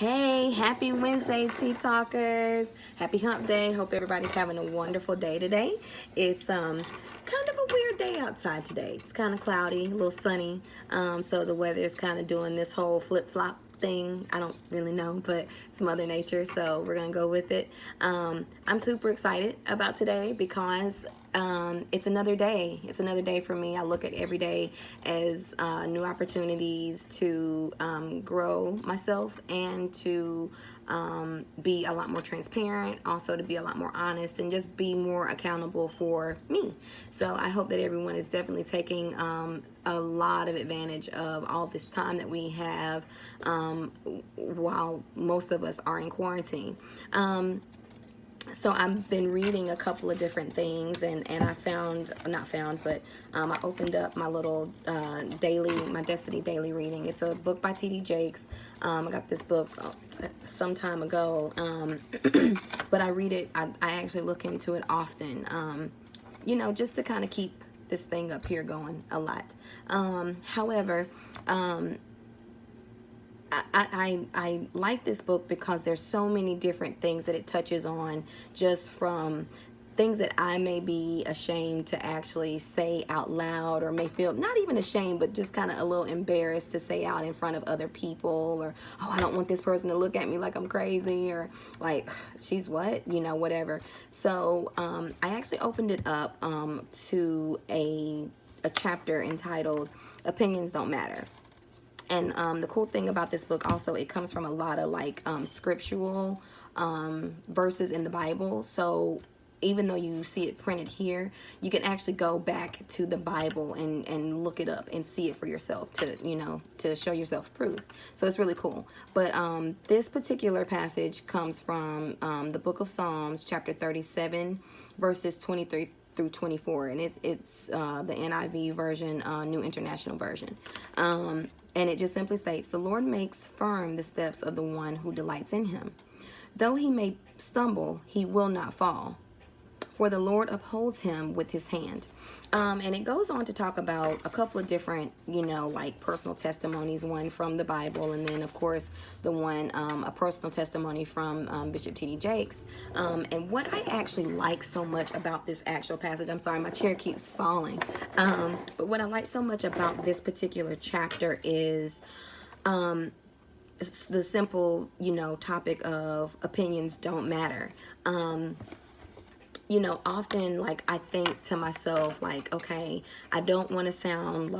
Hey, happy Wednesday, Tea Talkers. Happy hump day. Hope everybody's having a wonderful day today. It's kind of a weird day outside today. It's kind of cloudy, a little sunny. So the weather is kind of doing this whole flip-flop thing. I don't really know, but it's Mother Nature, so we're gonna go with it. I'm super excited about today because it's another day. It's another day for me. I look at every day as new opportunities to grow myself and to be a lot more transparent, also to be a lot more honest and just be more accountable for me. So I hope that everyone is definitely taking a lot of advantage of all this time that we have while most of us are in quarantine. So I've been reading a couple of different things, and I I opened up my little my Destiny Daily reading. It's a book by T.D. Jakes. I got this book some time ago, but I read it, I actually look into it often, just to kind of keep this thing up here going a lot. However, I like this book because there's so many different things that it touches on, just from things that I may be ashamed to actually say out loud, or may feel not even ashamed, but just kind of a little embarrassed to say out in front of other people, or, oh, I don't want this person to look at me like I'm crazy, or like, she's what, whatever. So I actually opened it up to a chapter entitled Opinions Don't Matter. And the cool thing about this book also, it comes from a lot of scriptural verses in the Bible. So even though you see it printed here, you can actually go back to the Bible and look it up and see it for yourself to show yourself proof. So it's really cool. But this particular passage comes from the book of Psalms, chapter 37, verses 23 through 24, and it's the NIV version, New International Version. And it just simply states, "The Lord makes firm the steps of the one who delights in him. Though he may stumble, he will not fall, for the Lord upholds him with his hand." And it goes on to talk about a couple of different, personal testimonies, one from the Bible, and then, of course, the one, a personal testimony from Bishop T.D. Jakes. And what I actually like so much about this actual passage, I'm sorry, my chair keeps falling. But what I like so much about this particular chapter is the simple, topic of opinions don't matter. Often I think to myself, okay, I don't want to sound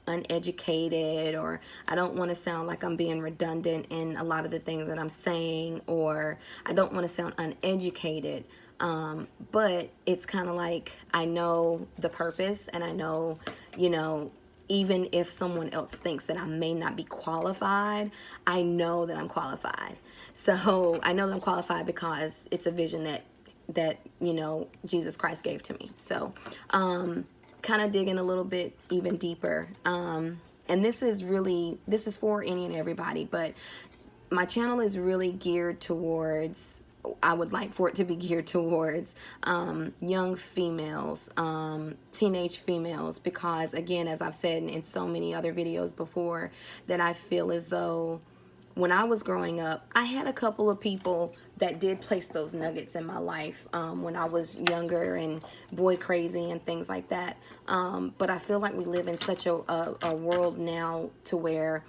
uneducated, or I don't want to sound like I'm being redundant in a lot of the things that I'm saying, or I don't want to sound uneducated. But it's kind of I know the purpose, and I know, even if someone else thinks that I may not be qualified, I know that I'm qualified. So I know that I'm qualified because it's a vision that Jesus Christ gave to me. So kind of digging a little bit even deeper, and this is for any and everybody, but my channel is really geared towards, I would like for it to be geared towards young females, teenage females, because again, as I've said in so many other videos before, that I feel as though when I was growing up, I had a couple of people that did place those nuggets in my life when I was younger and boy crazy and things like that. But I feel like we live in such a world now to where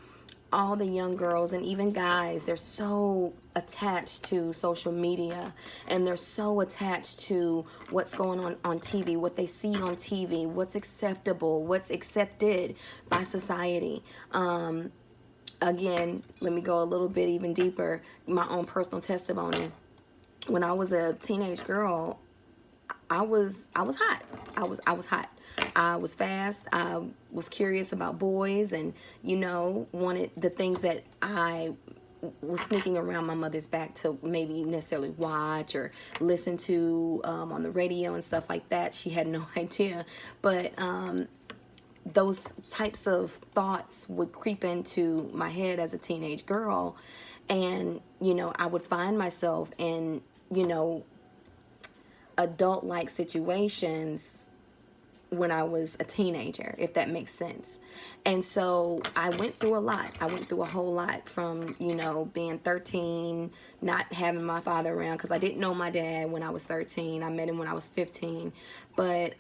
all the young girls and even guys, they're so attached to social media, and they're so attached to what's going on TV, what they see on TV, what's acceptable, what's accepted by society. Again, let me go a little bit even deeper. My own personal testimony. When I was a teenage girl, I was hot. I was hot. I was fast. I was curious about boys, and wanted the things that I was sneaking around my mother's back to maybe necessarily watch or listen to on the radio and stuff like that. She had no idea, but those types of thoughts would creep into my head as a teenage girl, and I would find myself in adult-like situations when I was a teenager, if that makes sense. And so I went through a lot. I went through a whole lot from, you know, being 13, not having my father around, because I didn't know my dad when I was 13. I met him when I was 15. But,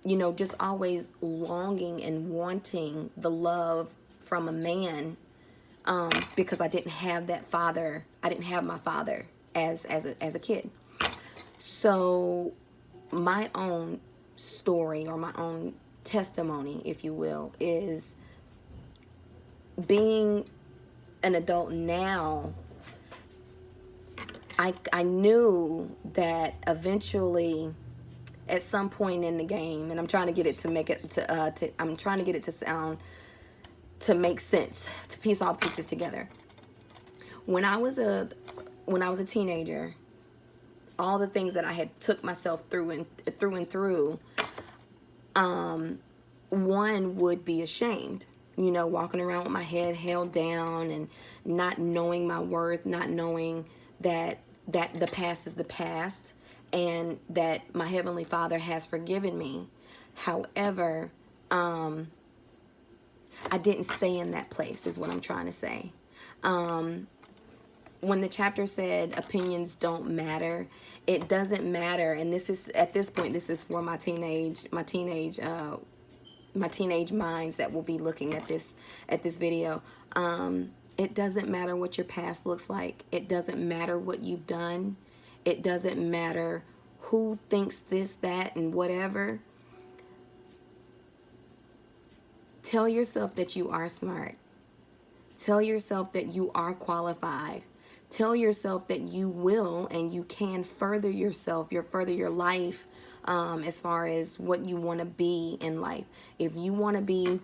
you know, just always longing and wanting the love from a man, because I didn't have that father. I didn't have my father as a kid. So my own story, or my own testimony, if you will, is being an adult now. I knew that eventually, at some point in the game, and I'm trying to get it to make it to I'm trying to get it to sound, to make sense, to piece all the pieces together. When I was a teenager, all the things that I had took myself through and through, one would be ashamed, you know, walking around with my head held down and not knowing my worth, not knowing that the past is the past, and that my Heavenly Father has forgiven me. However, I didn't stay in that place, is what I'm trying to say. When the chapter said opinions don't matter, it doesn't matter. And this is, at this point, this is for my teenage minds that will be looking at this video. It doesn't matter what your past looks like. It doesn't matter what you've done. It doesn't matter who thinks this, that, and whatever. Tell yourself that you are smart. Tell yourself that you are qualified. Tell yourself that you will and you can further yourself, further your life, as far as what you want to be in life. If you want to be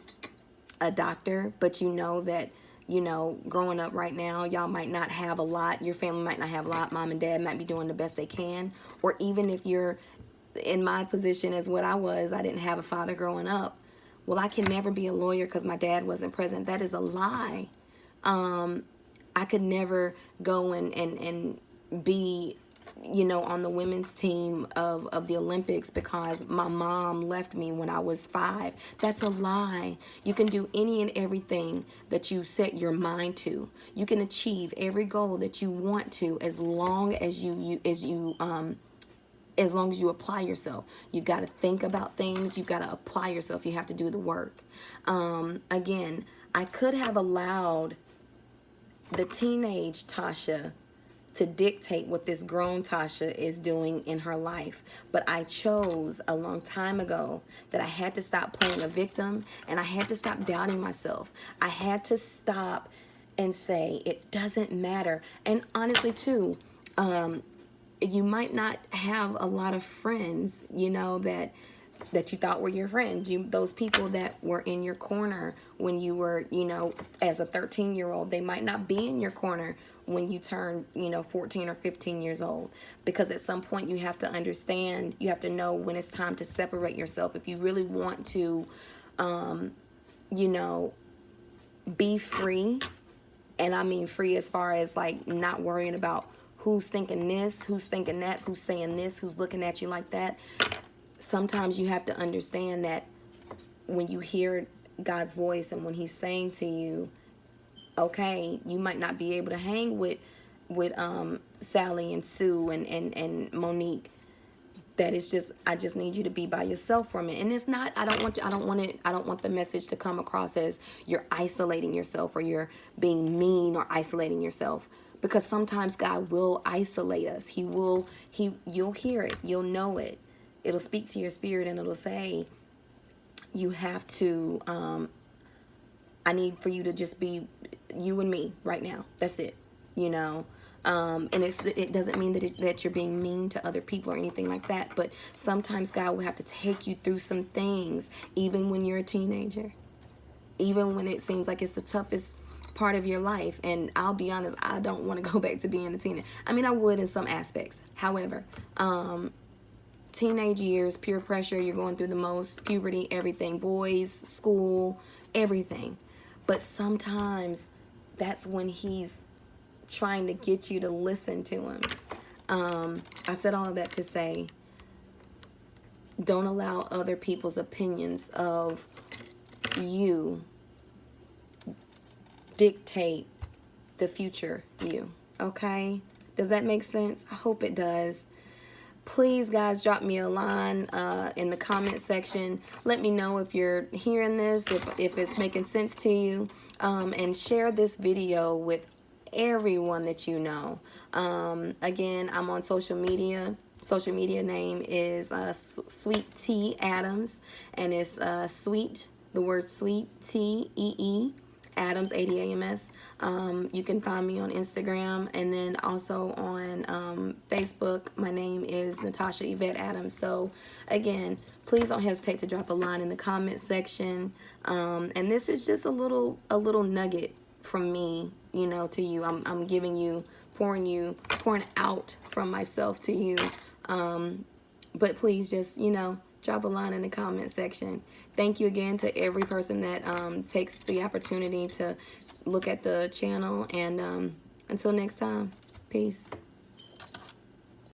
a doctor, but you know that, you know, growing up right now, y'all might not have a lot. Your family might not have a lot. Mom and dad might be doing the best they can. Or even if you're in my position as what I was, I didn't have a father growing up. Well, I can never be a lawyer because my dad wasn't present. That is a lie. I could never go and be, you know, on the women's team of the Olympics because my mom left me when I was 5. That's a lie. You can do any and everything that you set your mind to. You can achieve every goal that you want to, as long as as long as you apply yourself. You got to think about things. You got to apply yourself. You have to do the work. Again, I could have allowed the teenage Tasha to dictate what this grown Tasha is doing in her life. But I chose a long time ago that I had to stop playing a victim, and I had to stop doubting myself. I had to stop and say, it doesn't matter. And honestly, too, you might not have a lot of friends, you know, that you thought were your friends. Those people that were in your corner when you were, you know, as a 13-year-old, they might not be in your corner when you turn, you know, 14 or 15 years old. Because at some point you have to understand, you have to know when it's time to separate yourself. If you really want to, you know, be free, and I mean free as far as like not worrying about who's thinking this, who's thinking that, who's saying this, who's looking at you like that. Sometimes you have to understand that when you hear God's voice and when he's saying to you, okay, you might not be able to hang with Sally and Sue and Monique. That is just, I just need you to be by yourself for a minute. And it's not, I don't want the message to come across as you're isolating yourself or you're being mean or isolating yourself. Because sometimes God will isolate us. You'll hear it, you'll know it. It'll speak to your spirit and it'll say, you have to, I need for you to just be you and me right now. That's it, you know. And it doesn't mean that you're being mean to other people or anything like that. But sometimes God will have to take you through some things, even when you're a teenager. Even when it seems like it's the toughest part of your life. And I'll be honest, I don't want to go back to being a teenager. I mean, I would in some aspects. However, teenage years, peer pressure, you're going through the most, puberty, everything, boys, school, everything. But sometimes that's when he's trying to get you to listen to him. I said all of that to say, Don't allow other people's opinions of you dictate the future you. Okay? Does that make sense? I hope it does. Please, guys, drop me a line in the comment section. Let me know if you're hearing this, if it's making sense to you, and share this video with everyone that you know. Again, I'm on social media. Social media name is Sweet T Adams, and it's sweet, the word sweet, T-E-E, Adams, A-D-A-M-S. You can find me on Instagram, and then also on Facebook. My name is Natasha Yvette Adams. So again, please don't hesitate to drop a line in the comment section. And this is just a little nugget from me, you know, to you. I'm giving you, pouring out from myself to you. But please just, you know, drop a line in the comment section. Thank you again to every person that takes the opportunity to look at the channel. And until next time, peace.